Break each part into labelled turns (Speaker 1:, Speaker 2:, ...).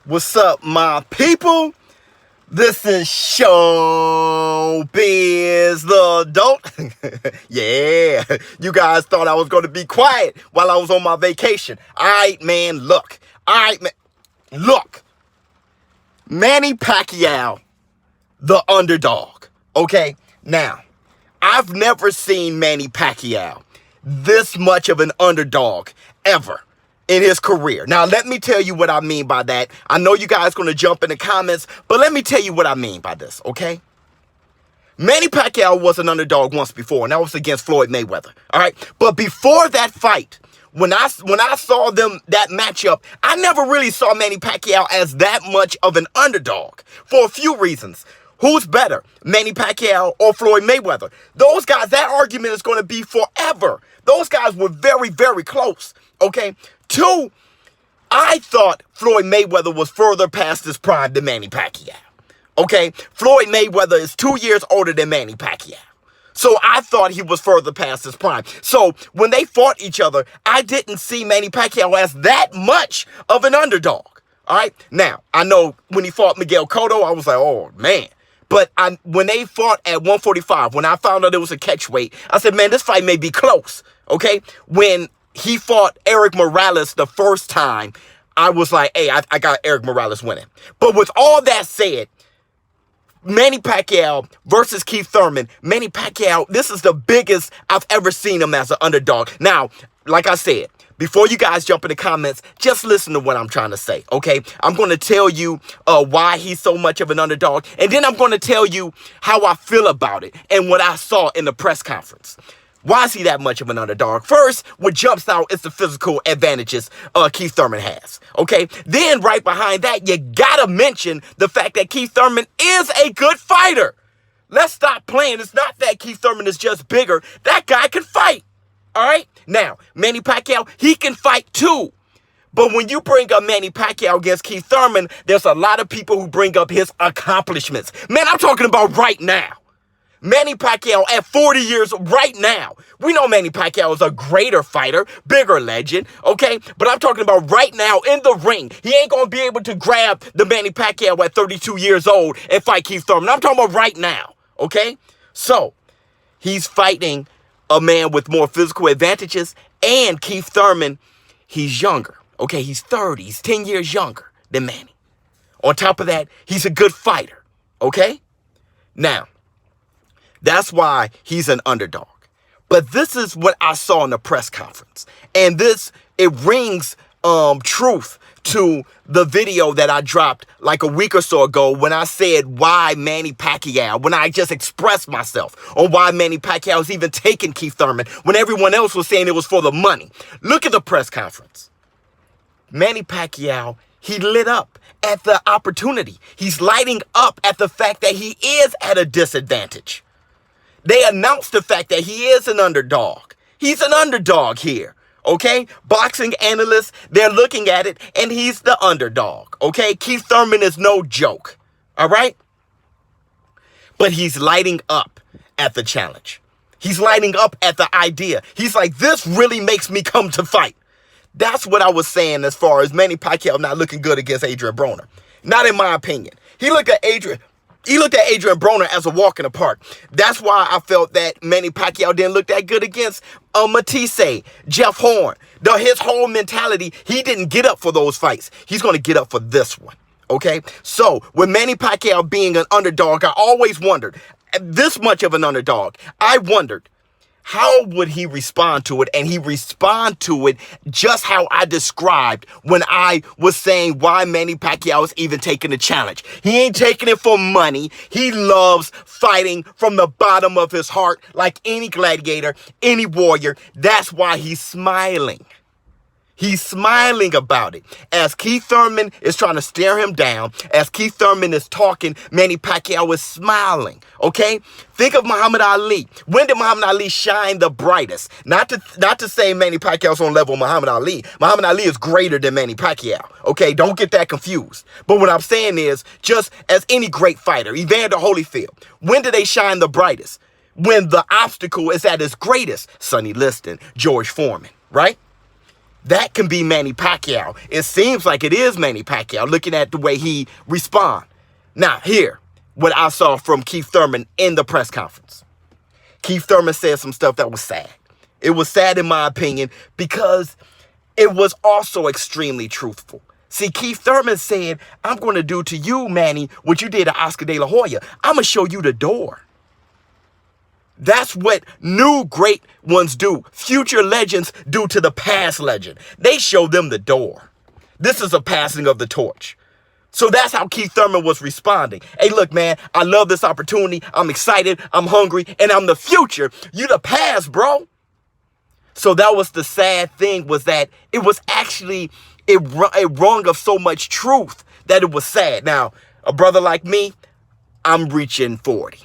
Speaker 1: What's up, my people? This is ShowBizz, the adult. Yeah, you guys thought I was going to be quiet while I was on my vacation. All right, man, look. Look. Manny Pacquiao, the underdog. Okay, now, I've never seen Manny Pacquiao this much of an underdog ever in his career. Now, let me tell you what I mean by that. I know you guys going to jump in the comments, but let me tell you what I mean by this, okay? Manny Pacquiao was an underdog once before, and that was against Floyd Mayweather, all right? But before that fight, when I saw that matchup, I never really saw Manny Pacquiao as that much of an underdog for a few reasons. Who's better, Manny Pacquiao or Floyd Mayweather? Those guys, that argument is going to be forever. Those guys were very, very close, okay? Two, I thought Floyd Mayweather was further past his prime than Manny Pacquiao. Okay? Floyd Mayweather is 2 years older than Manny Pacquiao. So I thought he was further past his prime. So when they fought each other, I didn't see Manny Pacquiao as that much of an underdog. All right? Now, I know when he fought Miguel Cotto, I was like, oh, man. But when they fought at 145, when I found out it was a catch weight, I said, man, this fight may be close. Okay? When he fought Érik Morales the first time, I was like, hey, I got Érik Morales winning. But with all that said, Manny Pacquiao versus Keith Thurman, Manny Pacquiao, this is the biggest I've ever seen him as an underdog. Now, like I said, before you guys jump in the comments, just listen to what I'm trying to say, okay? I'm going to tell you why he's so much of an underdog, and then I'm going to tell you how I feel about it and what I saw in the press conference. Why is he that much of an underdog? First, what jumps out is the physical advantages Keith Thurman has, okay? Then, right behind that, you gotta mention the fact that Keith Thurman is a good fighter. Let's stop playing. It's not that Keith Thurman is just bigger. That guy can fight, all right? Now, Manny Pacquiao, he can fight too. But when you bring up Manny Pacquiao against Keith Thurman, there's a lot of people who bring up his accomplishments. Man, I'm talking about right now. Manny Pacquiao at 40 years right now. We know Manny Pacquiao is a greater fighter, bigger legend, okay? But I'm talking about right now in the ring. He ain't going to be able to grab the Manny Pacquiao at 32 years old and fight Keith Thurman. I'm talking about right now, okay? So, he's fighting a man with more physical advantages, and Keith Thurman, he's younger, okay? He's 30. He's 10 years younger than Manny. On top of that, he's a good fighter, okay? Now, that's why he's an underdog. But this is what I saw in the press conference. And it rings truth to the video that I dropped like a week or so ago when I said why Manny Pacquiao, when I just expressed myself on why Manny Pacquiao is even taking Keith Thurman when everyone else was saying it was for the money. Look at the press conference. Manny Pacquiao, he lit up at the opportunity. He's lighting up at the fact that he is at a disadvantage. They announced the fact that he is an underdog. He's an underdog here, okay? Boxing analysts, they're looking at it, and he's the underdog, okay? Keith Thurman is no joke, all right? But he's lighting up at the challenge. He's lighting up at the idea. He's like, this really makes me come to fight. That's what I was saying as far as Manny Pacquiao not looking good against Adrien Broner. Not in my opinion. He looked at Adrien Broner as a walk in the park. That's why I felt that Manny Pacquiao didn't look that good against Matisse, Jeff Horn. His whole mentality, he didn't get up for those fights. He's going to get up for this one, okay? So, with Manny Pacquiao being an underdog, I always wondered, this much of an underdog, I wondered, how would he respond to it? And he responded to it just how I described when I was saying why Manny Pacquiao is even taking the challenge. He ain't taking it for money. He loves fighting from the bottom of his heart like any gladiator, any warrior. That's why he's smiling. He's smiling about it. As Keith Thurman is trying to stare him down, as Keith Thurman is talking, Manny Pacquiao is smiling, okay? Think of Muhammad Ali. When did Muhammad Ali shine the brightest? Not to say Manny Pacquiao's on level with Muhammad Ali. Muhammad Ali is greater than Manny Pacquiao, okay? Don't get that confused. But what I'm saying is, just as any great fighter, Evander Holyfield, when did they shine the brightest? When the obstacle is at its greatest. Sonny Liston, George Foreman, right? That can be Manny Pacquiao. It seems like it is Manny Pacquiao, looking at the way he respond. Now, here, what I saw from Keith Thurman in the press conference. Keith Thurman said some stuff that was sad. It was sad in my opinion because it was also extremely truthful. See, Keith Thurman said, I'm going to do to you, Manny, what you did to Oscar De La Hoya. I'm going to show you the door. That's what new great ones do. Future legends do to the past legend. They show them the door. This is a passing of the torch. So that's how Keith Thurman was responding. Hey, look, man, I love this opportunity. I'm excited. I'm hungry. And I'm the future. You the past, bro. So that was the sad thing, was that it was actually a wrong of so much truth that it was sad. Now, a brother like me, I'm reaching 40.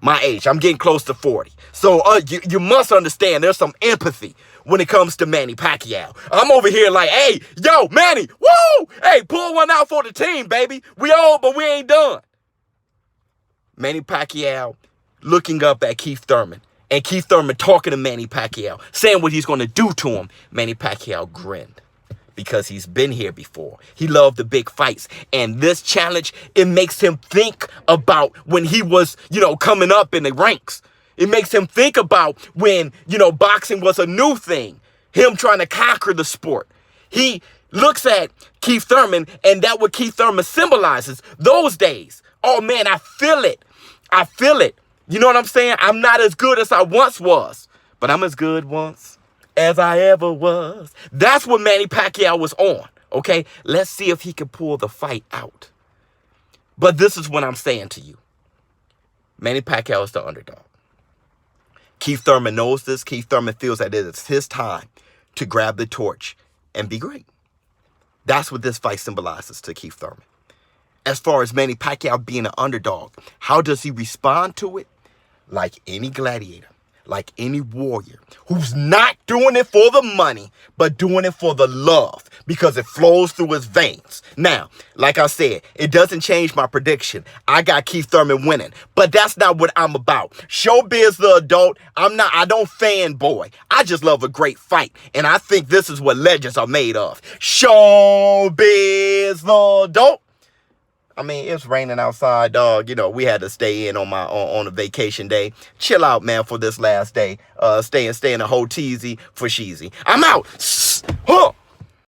Speaker 1: My age, I'm getting close to 40. So you must understand there's some empathy when it comes to Manny Pacquiao. I'm over here like, hey, yo, Manny, woo! Hey, pull one out for the team, baby. We old, but we ain't done. Manny Pacquiao looking up at Keith Thurman. And Keith Thurman talking to Manny Pacquiao, saying what he's going to do to him. Manny Pacquiao grinned because he's been here before. He loved the big fights. And this challenge, it makes him think about when he was, coming up in the ranks. It makes him think about when, boxing was a new thing. Him trying to conquer the sport. He looks at Keith Thurman, and that what Keith Thurman symbolizes, those days. Oh, man, I feel it. I feel it. You know what I'm saying? I'm not as good as I once was, but I'm as good once as I ever was. That's what Manny Pacquiao was on, okay? Let's see if he can pull the fight out. But this is what I'm saying to you. Manny Pacquiao is the underdog. Keith Thurman knows this. Keith Thurman feels that it is his time to grab the torch and be great. That's what this fight symbolizes to Keith Thurman. As far as Manny Pacquiao being an underdog, how does he respond to it? Like any gladiator, like any warrior who's not doing it for the money, but doing it for the love because it flows through his veins. Now, like I said, it doesn't change my prediction. I got Keith Thurman winning, but that's not what I'm about. ShowBizz the adult. I don't fanboy. I just love a great fight. And I think this is what legends are made of. ShowBizz the adult. I mean, it's raining outside, dog. We had to stay in on a vacation day. Chill out, man, for this last day. Stay in a hoteezy for sheezy. I'm out. Huh.